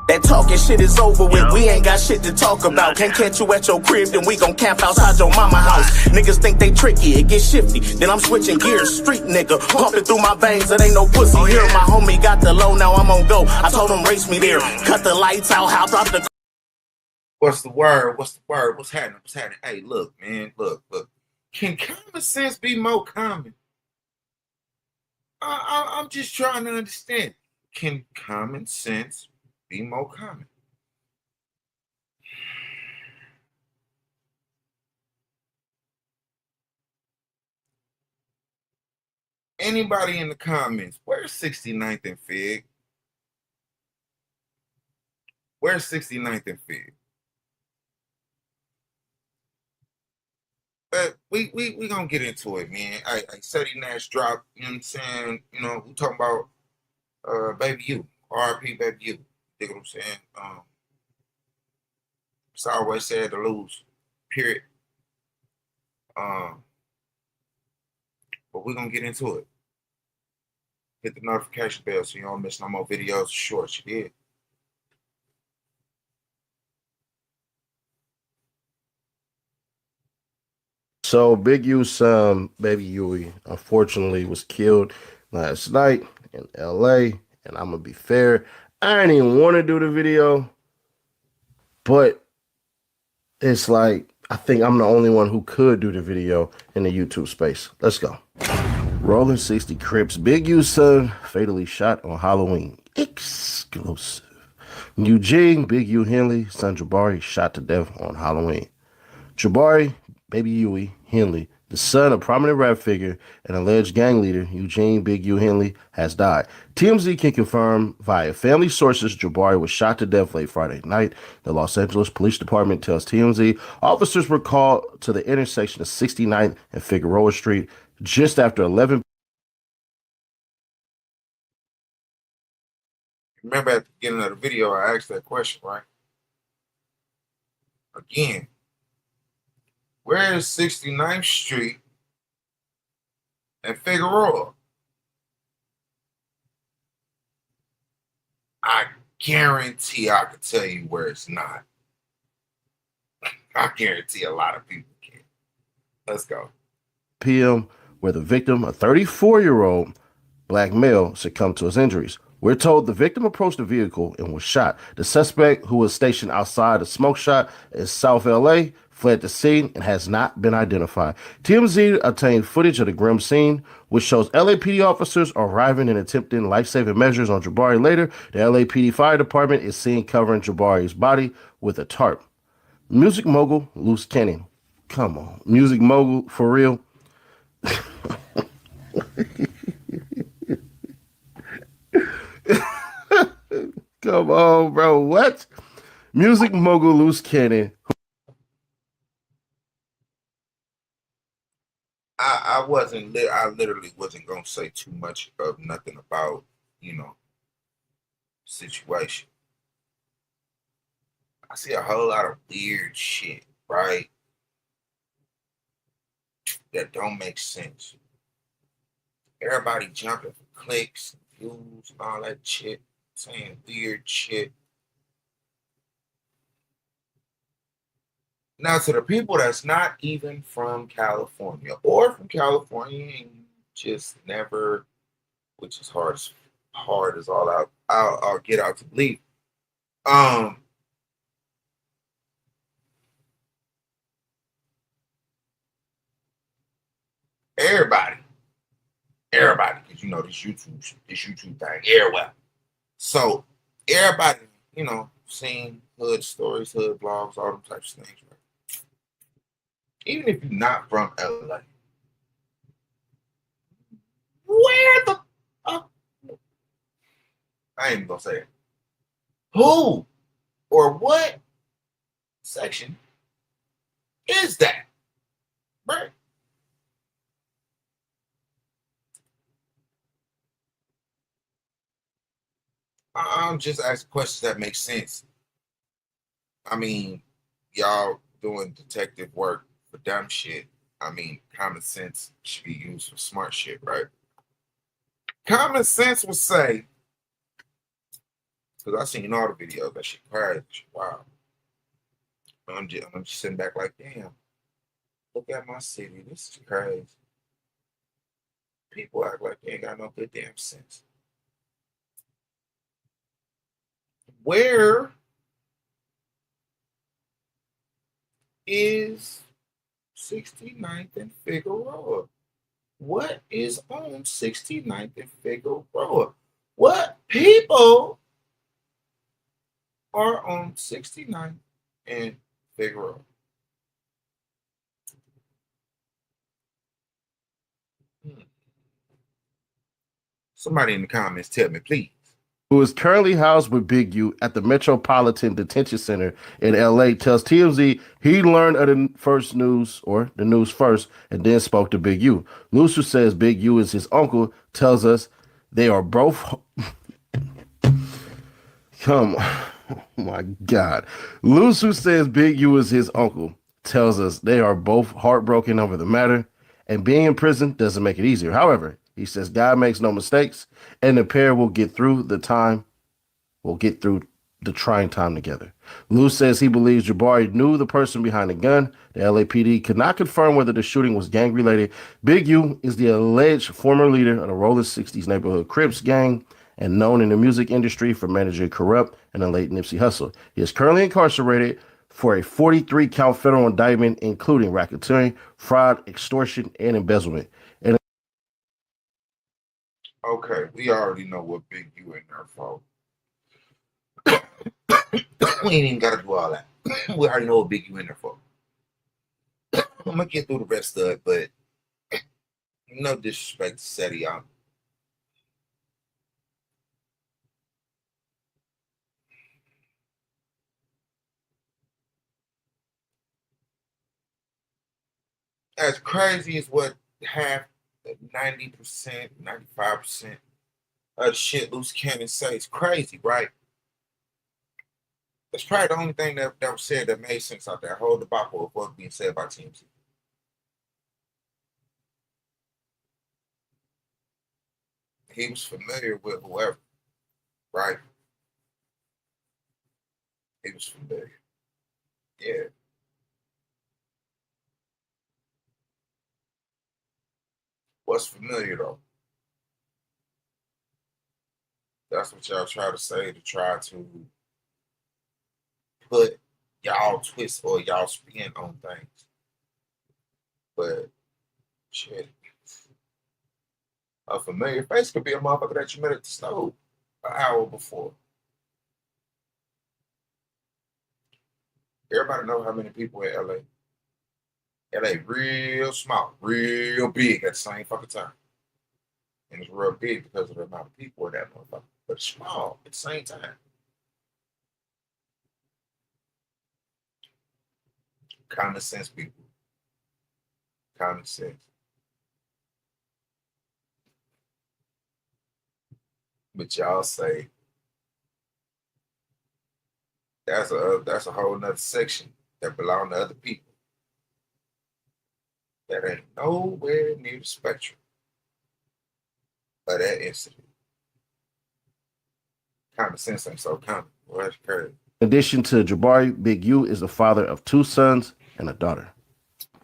That talking shit is over with, we ain't got shit to talk about. Can't catch you at your crib, then we gon' camp outside your mama house. Niggas think they tricky, it get shifty, then I'm switching gears. Street nigga, pumping through my veins, it ain't no pussy here. My homie got the low, now I'm on go. I told him race me there, cut the lights out, hop out the... What's the word? What's the word? What's happening? What's happening? Hey, look, man, look. Can common sense be more common? I'm just trying to understand. Can common sense be more common? Anybody in the comments, where's 69th and Fig? Where's 69th and Fig? But we gonna get into it, man. I said Nash dropped, you know what I'm saying? You know, we talking about Baby U, RP Baby U. You know what I'm saying? It's always sad to lose, period. But we're gonna get into it. Hit the notification bell so you don't miss no more videos, shorts. You did. So Big U's son, Baby Huey, unfortunately was killed last night in LA. And I'm gonna be fair, I didn't even want to do the video, but it's like I think I'm the only one who could do the video in the YouTube space. Let's go. Rolling 60 Crips, Big U's son fatally shot on Halloween. Exclusive. Eugene, Big U Henley, son Jabari shot to death on Halloween. Jabari, Baby Huey Henley, the son of prominent rap figure and alleged gang leader Eugene Big U Henley, has died. TMZ can confirm via family sources Jabari was shot to death late Friday night. The Los Angeles Police Department tells TMZ officers were called to the intersection of 69th and Figueroa Street just after 11. Remember at the beginning of the video, I asked that question, right? Again, where is 69th Street and Figueroa? I guarantee I could tell you where it's not. I guarantee a lot of people can. Let's go. p.m., where the victim, a 34-year-old black male, succumbed to his injuries. We're told the victim approached the vehicle and was shot. The suspect, who was stationed outside a smoke shop in South LA, fled the scene and has not been identified. TMZ obtained footage of the grim scene, which shows LAPD officers arriving and attempting life-saving measures on Jabari later. The LAPD Fire Department is seen covering Jabari's body with a tarp. Music mogul Loose Cannon. Come on. Music mogul for real? Come on, bro. What? Music mogul Loose Cannon. I literally wasn't gonna say too much of nothing about, you know, situation. I see a whole lot of weird shit, right? That don't make sense. Everybody jumping for clicks, views, and all that shit, saying weird shit. Now, to the people that's not even from California or from California and just never, which is hard as all out, I'll get out to believe. Everybody, because you know this YouTube thing, everywhere. So everybody, you know, seen hood stories, hood blogs, all them types of things, right? Even if you're not from LA, where the I ain't even gonna say it. Who or what section is that? Right? I'm just asking questions that make sense. I mean, y'all doing detective work for dumb shit. I mean, common sense should be used for smart shit, right? Common sense would say Because I seen all the videos. That shit crazy. Wow. I'm just sitting back like, damn, look at my city. This is crazy. People act like they ain't got no good damn sense. Where is 69th and Figueroa? What is on 69th and Figueroa? What people are on 69th and Figueroa? Somebody in the comments tell me, please. Who is currently housed with Big U at the Metropolitan Detention Center in LA, tells TMZ he learned of the news first, and then spoke to Big U. Luce, who says Big U is his uncle, tells us they are both. Come on. Oh my God. Luce, who says Big U is his uncle, tells us they are both heartbroken over the matter, and being in prison doesn't make it easier. However, he says God makes no mistakes, and the pair will get through the trying time together. Lou says he believes Jabari knew the person behind the gun. The LAPD could not confirm whether the shooting was gang-related. Big U is the alleged former leader of the Roller 60s neighborhood Crips gang and known in the music industry for managing Corrupt and the late Nipsey Hussle. He is currently incarcerated for a 43-count federal indictment, including racketeering, fraud, extortion, and embezzlement. Okay, we already know what Big U in there for. We ain't even got to do all that. We already know what Big U in there for. I'm gonna get through the rest of it, but no disrespect to Seti. As crazy as what half, 90%, 95% of the shit Loose Cannon say is crazy, right? That's probably the only thing that was said that made sense out there. Whole debacle of what being said by TMZ. He was familiar with whoever, right? He was familiar. Yeah. What's familiar though? That's what y'all try to say to try to put y'all twist or y'all spin on things. But shit, a familiar face could be a motherfucker that you met at the stove an hour before. Everybody know how many people in LA. LA real small, real big at the same fucking time. And it's real big because of the amount of people in that motherfucker. But it's small at the same time. Common sense, people. Common sense. But y'all say that's a whole nother section that belong to other people. That ain't nowhere near the spectrum of that incident. Common sense ain't so common. Well, that's crazy. In addition to Jabari, Big U is the father of 2 sons and a daughter.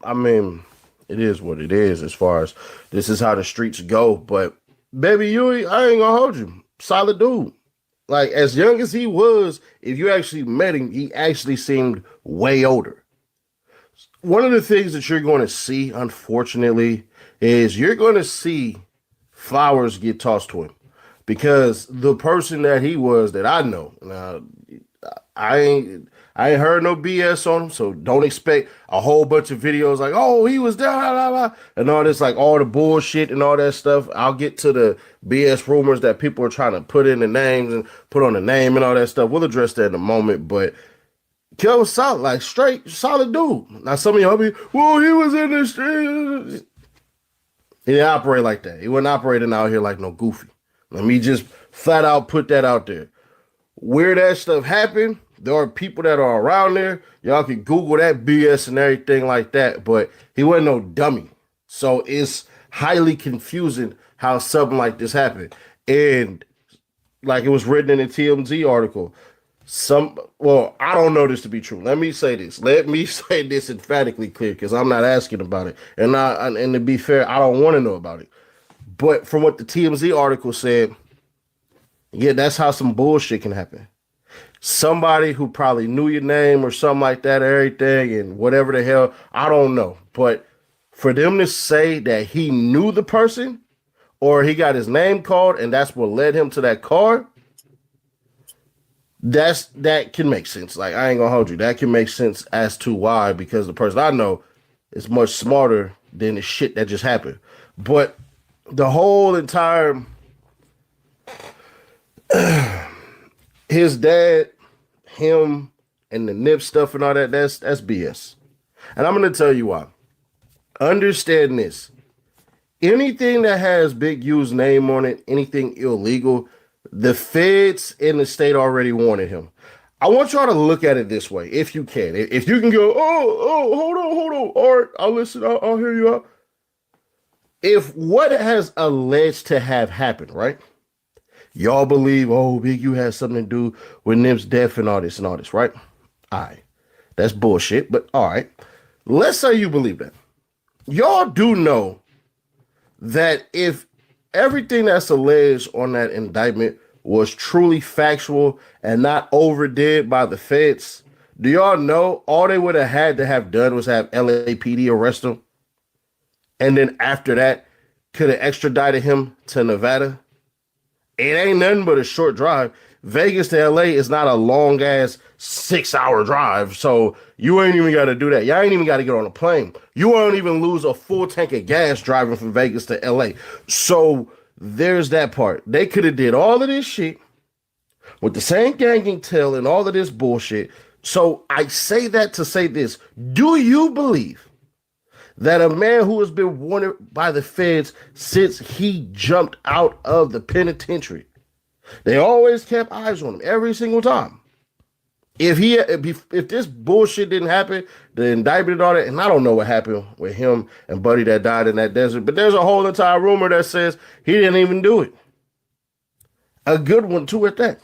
I mean, it is what it is as far as this is how the streets go. But Baby Huey, I ain't gonna hold you. Solid dude. Like, as young as he was, if you actually met him, he actually seemed way older. One of the things that you're going to see, unfortunately, is you're going to see flowers get tossed to him. Because the person that he was that I know, now, I ain't heard no BS on him, so don't expect a whole bunch of videos like, oh, he was there, blah, blah, blah, and all this, like all the bullshit and all that stuff. I'll get to the BS rumors that people are trying to put in the names and put on the name and all that stuff. We'll address that in a moment, but Kel was solid, like straight, solid dude. Now, some of y'all be, well, he was in the street. He didn't operate like that. He wasn't operating out here like no goofy. Let me just flat out put that out there. Where that stuff happened, there are people that are around there. Y'all can Google that BS and everything like that, but he wasn't no dummy. So it's highly confusing how something like this happened. And like it was written in a TMZ article. Well, I don't know this to be true. Let me say this. Let me say this emphatically clear because I'm not asking about it, and to be fair, I don't want to know about it. But from what the TMZ article said, yeah, that's how some bullshit can happen. Somebody who probably knew your name or something like that, everything, and whatever the hell, I don't know. But for them to say that he knew the person or he got his name called and that's what led him to that car, that can make sense. Like I ain't gonna hold you. That can make sense as to why, because the person I know is much smarter than the shit that just happened. But the whole entire his dad, him, and the nip stuff and all that, that's BS. And I'm gonna tell you why. Understand this. Anything that has Big U's name on it, anything illegal, the feds in the state already wanted him. I want y'all to look at it this way, if you can. If you can go, hold on. All right, I'll listen. I'll hear you out. If what has alleged to have happened, right? Y'all believe, Big U has something to do with Nip's death and all this, right? All right. That's bullshit, but all right. Let's say you believe that. Y'all do know that if everything that's alleged on that indictment was truly factual and not overdid by the feds, do y'all know all they would have had to have done was have LAPD arrest him? And then after that, could have extradited him to Nevada? It ain't nothing but a short drive. Vegas to LA is not a long ass 6-hour drive. So you ain't even got to do that. Y'all ain't even got to get on a plane. You won't even lose a full tank of gas driving from Vegas to LA. So there's that part. They could have did all of this shit with the same ganging tail and all of this bullshit. So I say that to say this. Do you believe that a man who has been wanted by the feds since he jumped out of the penitentiary, they always kept eyes on him every single time? If this bullshit didn't happen, the indictment and all that, and I don't know what happened with him and Buddy that died in that desert, but there's a whole entire rumor that says he didn't even do it. A good one too at that.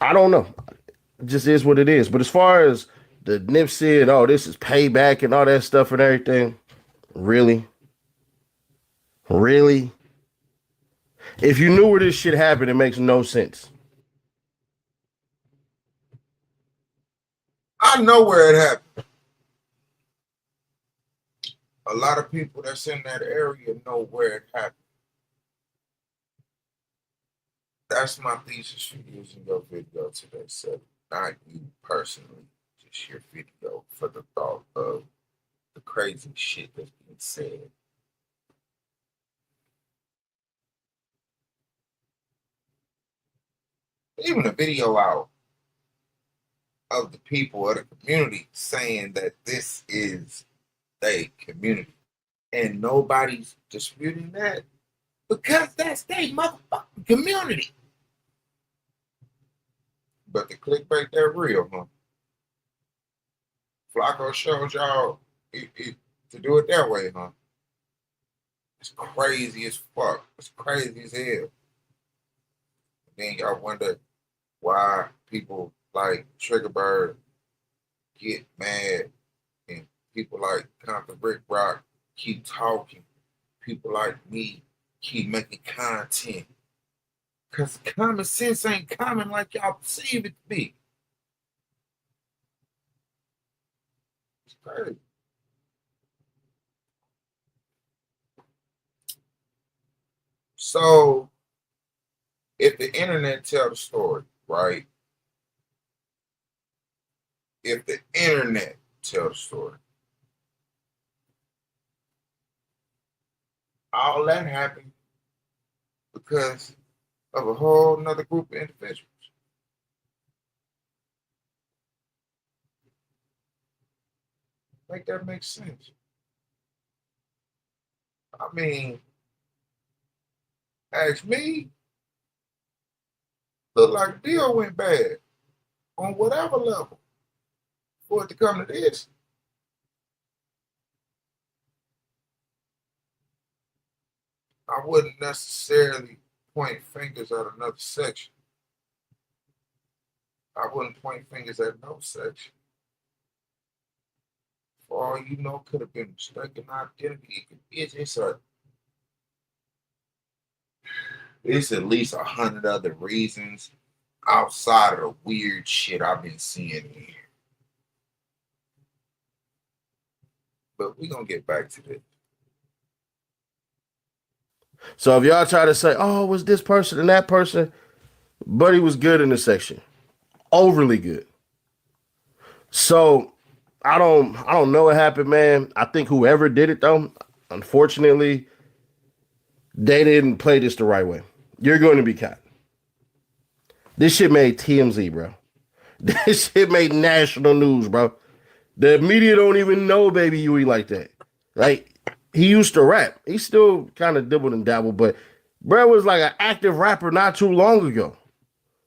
I don't know. It just is what it is. But as far as the Nipsey and this is payback and all that stuff and everything, really? Really? If you knew where this shit happened, it makes no sense. I know where it happened. A lot of people that's in that area know where it happened. That's my thesis for using your video today, so not you personally, just your video for the thought of the crazy shit that's being said. Even a video out of the people of the community saying that this is their community. And nobody's disputing that because that's their motherfucking community. But the clickbait, they're real, huh? Flacco showed y'all to do it that way, huh? It's crazy as fuck. It's crazy as hell. And then y'all wonder why people like Triggerbird get mad and people like Compton Rick Rock keep talking. People like me keep making content. Because common sense ain't common like y'all perceive it to be. It's crazy. So, if the internet tell the story, right? If the internet tell the story, all that happened because of a whole nother group of individuals. Make that make sense. I mean, ask me, look like the deal went bad on whatever level for it to come to this. I wouldn't necessarily point fingers at another section. I wouldn't point fingers at no section. For all you know, could have been mistaken identity. It's at least 100 other reasons outside of the weird shit I've been seeing in here. But we're going to get back to this. So if y'all try to say, oh, it was this person and that person, Buddy was good in the section. Overly good. So I don't know what happened, man. I think whoever did it though, unfortunately, they didn't play this the right way. You're going to be caught. This shit made TMZ, bro. This shit made national news, bro. The media don't even know Baby Huey like that. Like, he used to rap. He still kind of dibbled and dabbled, but bro was like an active rapper not too long ago.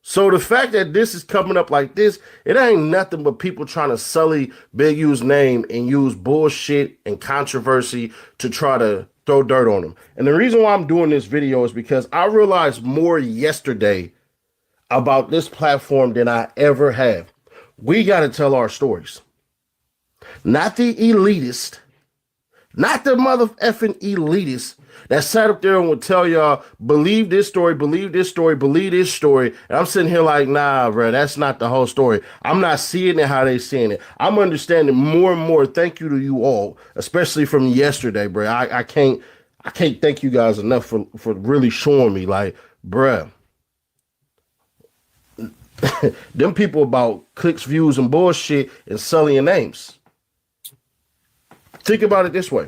So the fact that this is coming up like this, it ain't nothing but people trying to sully Big U's name and use bullshit and controversy to try to throw dirt on him. And the reason why I'm doing this video is because I realized more yesterday about this platform than I ever have. We got to tell our stories. Not the elitist, not the motherfucking elitist that sat up there and would tell y'all, believe this story, believe this story, believe this story. And I'm sitting here like, nah, bro, that's not the whole story. I'm not seeing it how they seeing it. I'm understanding more and more. Thank you to you all, especially from yesterday, bro. I can't thank you guys enough for really showing me, like, bruh. Them people about clicks, views, and bullshit and sullying names. Think about it this way.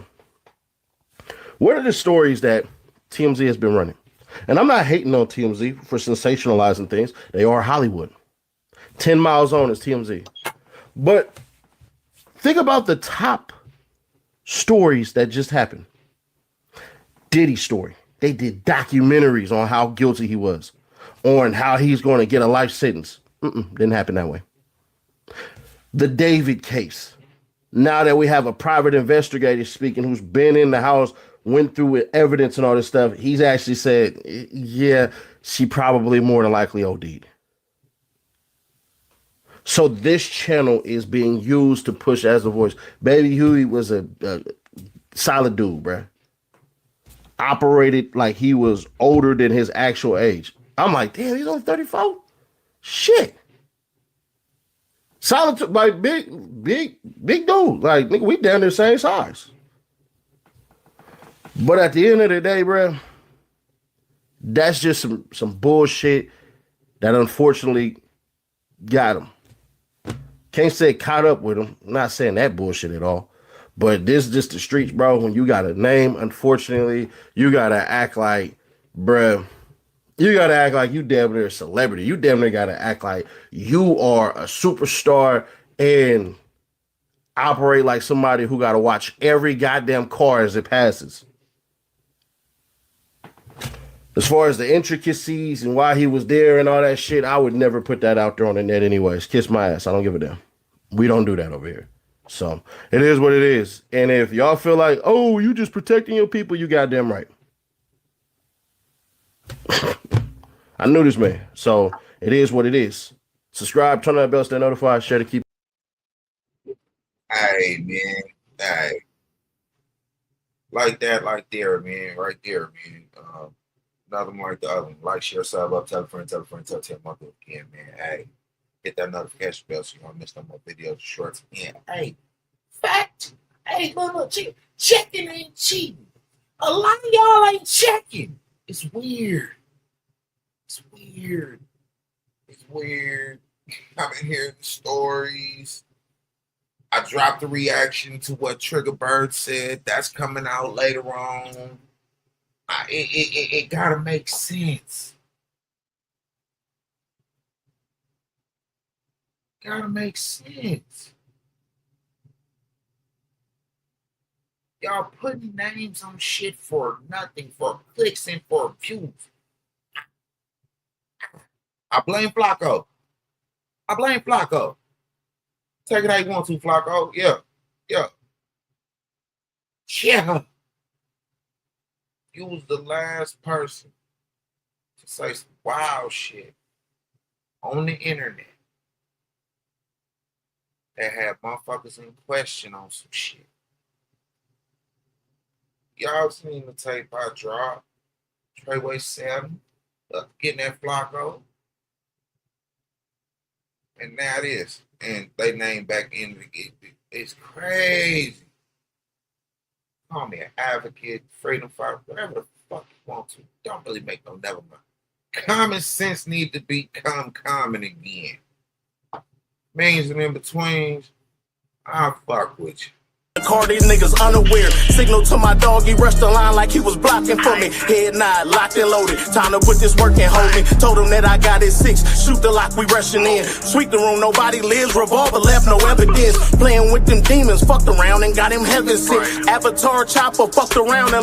What are the stories that TMZ has been running? And I'm not hating on TMZ for sensationalizing things. They are Hollywood. 10 miles on is TMZ. But think about the top stories that just happened. Diddy story. They did documentaries on how guilty he was, on how he's going to get a life sentence. Didn't happen that way. The David case. Now that we have a private investigator speaking who's been in the house, went through with evidence and all this stuff, he's actually said, yeah, she probably more than likely OD'd. So this channel is being used to push as a voice. Baby Huey was a solid dude, bruh. Operated like he was older than his actual age. I'm like, damn, he's only 34? Shit. Solid, like big dude. Like, nigga, we down there same size. But at the end of the day, bro, that's just some bullshit that unfortunately got him. Can't say caught up with him. I'm not saying that bullshit at all. But this is just the streets, bro. When you got a name, unfortunately, you gotta act like, bruh, you gotta act like you damn near a celebrity. You damn near gotta act like you are a superstar and operate like somebody who gotta watch every goddamn car as it passes. As far as the intricacies and why he was there and all that shit, I would never put that out there on the net anyways. Kiss my ass. I don't give a damn. We don't do that over here. So it is what it is. And if y'all feel like, oh, you just protecting your people, you goddamn right. I knew this man. So it is what it is. Subscribe, turn on that bell, stay notified, share to keep. Hey, man. Hey. Like that, like there, man. Right there, man. Nothing like the other one. Like, share, sub up, tell a friend, tell my people again, man. Hey, hit that notification bell so you don't miss no more videos, shorts. And hey, fact. Hey, look, checking ain't cheating. A lot of y'all ain't checking. It's weird. It's weird. It's weird. I'm in here in the stories. I dropped a reaction to what Trigger Bird said. That's coming out later on. It gotta make sense. Gotta make sense. Y'all putting names on shit for nothing, for clicks and for views. I blame Flacco. Take it how you want to, Flacco. Yeah. You was the last person say some wild shit on the internet that had motherfuckers in question on some shit. Y'all seen the tape I dropped? Treyway 7, getting that Flocko. And now it is. And they named back in the it's crazy. Call me an advocate, freedom fighter, whatever the fuck you want to. Don't really make no never mind. Common sense need to become common again. Means and in betweens, I fuck with you. Car, these niggas unaware. Signal to my dog, he rushed the line like he was blocking for me. Head nod, locked and loaded. Time to put this work and hold me. Told him that I got it 6. Shoot the lock, we rushing in. Sweep the room, nobody lives. Revolver left, no evidence. Playing with them demons, fucked around and got him heaven sick. Avatar chopper, fucked around and